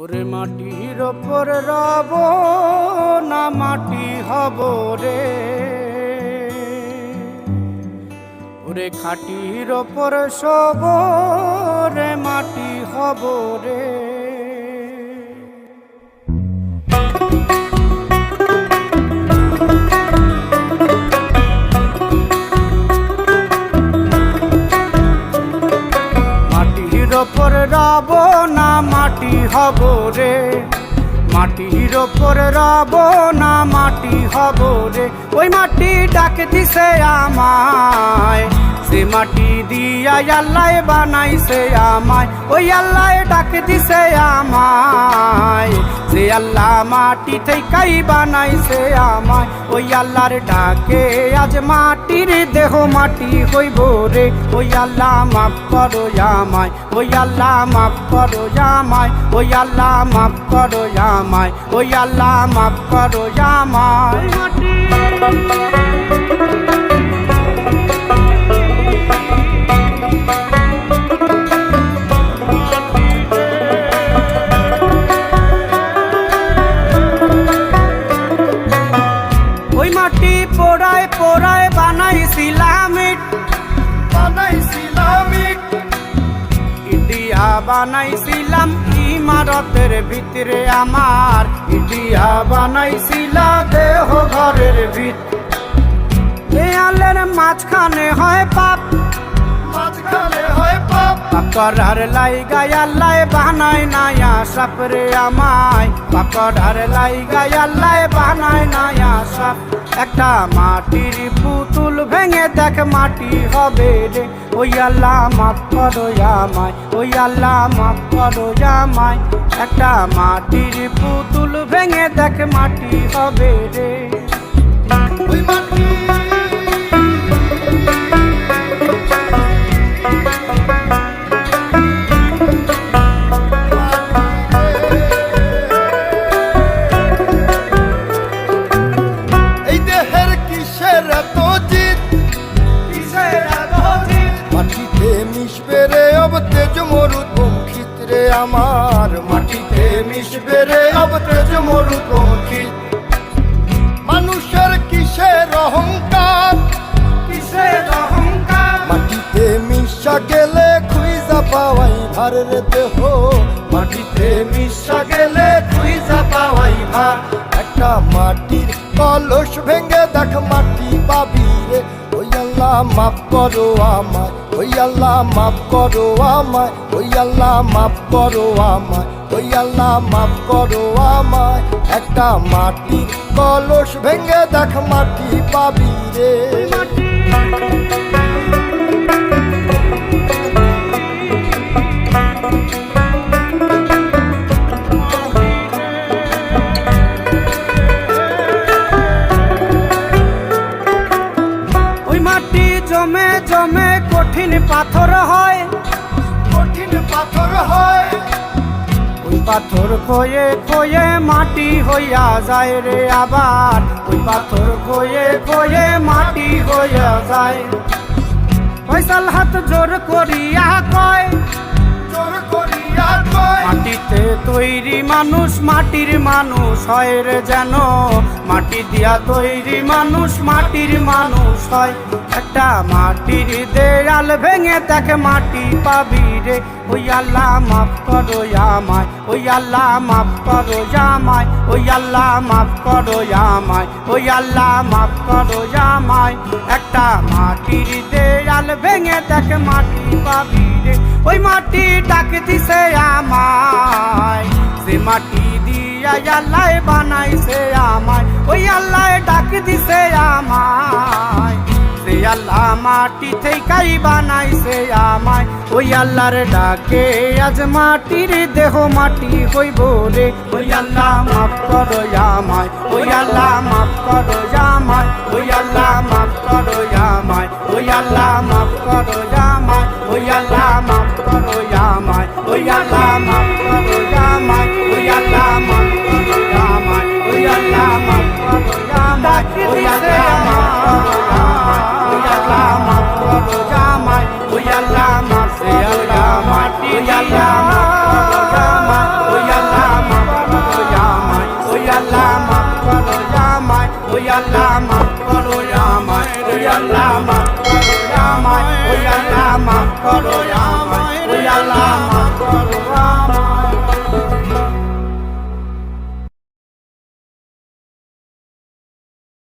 ওরে মাটির ওপর রব না মাটি হব রে, ওরে খাটির ওপর সব রে মাটি হব রে। মাটির ওপর রব না মাটি হব রে, মাটির ওপর রব না মাটি হব রে। ওই মাটি ডাকে দিছে আমায়, সে মাটি দিয়া আল্লাহ বানাইছে আমায়। ওই আল্লাহ ডাকে দিছে আমায়, সে আল্লাহ মাটি থেকেই বানাইছে আমায়। ওই আল্লাহর ডাকে আজ মাটির দেহ মাটি হইব রে। ওই আল্লাহ মাফ করো আমায়, ওই আল্লাহ মাফ করো আমায়, ওই আল্লাহ মাফ করো আমায়, ওই আল্লাহ মাফ করো আমায়। ওই মাটি পোড়ায় পোড়ায় বানাইছিলাম ইট, ইটিয়া বানাইছিলাম ইমারতের ভিতরে আমার, ইটিয়া বানাইছিলাম দেহ ঘরের ভিত। দেয়ালের মাঝখানে হয় পাপ, মাঝখানে হয় পাপ, পাকড়ার লাইগায় আল্লাহ বানায় নায়া সাপ রে আমায়। পাকড়ার লাইগায় আল্লাহ বানায় নায়া সাপ। একটা মাটির পুতুল ভেঙে দেখ মাটি হবে রে। ওই আল্লাহ মাফ করো আমায়, ওই আল্লাহ মাফ করো আমায়। একটা মাটির পুতুল ভেঙে দেখ মাটি হবে রে। ওই মাটি আমার, মাটিতে মিশবে রে অব তেজ মরুপঙ্খিত। মানুষের কিসের অহংকার, কিসের অহংকার, মাটিতে মিশা গেলে খুঁজা পাওয়াই ভার রে দেহ। মাটিতে মিশা গেলে খুঁজা পাওয়াই ভার। একটা মাটির কলস ভেঙে দেখ মাটি পাবি রে। ওই আল্লাহ মাফ করো আমায়, ওই আল্লাহ মাফ করো আমায়, ওই আল্লাহ মাফ করো আমায়, ওই আল্লাহ মাফ করো আমায়। একটা মাটির কলস ভেঙে দেখ মাটি পাবি রে। জমে জমে কঠিন পাথর হয়, কঠিন পাথর হয়। ওই পাথর খয়ে খয়ে মাটি হইয়া যায় রে আবার। ওই পাথর খয়ে খয়ে মাটি হইয়া যায়। ফয়সাল হাত জোর করিয়া কয়, জোর করিয়া কয়, মাটিতে তৈরি মানুষ মাটির মানুষ হয় রে যেন। মাটি দিয়া তৈরি মানুষ মাটির মানুষ হয়। একটা মাটির দেয়াল ভেঙে দেখ মাটি পাবি রে। ওই আল্লাহ মাফ করো আমায়, ওই আল্লাহ মাফ করো আমায়, ওই আল্লাহ মাফ করো আমায়, ওই আল্লাহ মাফ করো আমায়। একটা মাটির দেয়াল ভেঙে দেখ মাটি পাবি রে। ওই মাটি ডাক দিছে আমায়, সে মাটি দিয়া আল্লাহ বানাইছে আমায়। ওই আল্লাহ ডাক দিছে আমায়, সে আল্লাহ মাটি থেকেই বানাইছে আমায়। ওই আল্লাহর ডাকে আজ মাটির দেহ মাটি হইব রে। ওই আল্লাহ মাফ করো আমায়, ওই আল্লাহ মাফ করো আমায়, ওই আল্লাহ মাফ করো আমায়, ওই আল্লাহ মাফ করো আমায়, ওই আল্লাহ মাফ করো আমায়, ওই আল্লাহ মাফ করো আমায়, ওই আল্লাহ মাফ করো আমায়, ওই আল্লাহ মাফ করো আমায়, ওই আল্লাহ মাফ করো আমায়, ওই আল্লাহ মাফ করো আমায়, ওই আল্লাহ মাফ করো আমায়, ওই আল্লাহ মাফ করো আমায়, ওই আল্লাহ আল্লাহ মাফ করো আমায় ওই আল্লাহ মাফ করো আমায় ওই আল্লাহ মাফ করো আমায় ওই আল্লাহ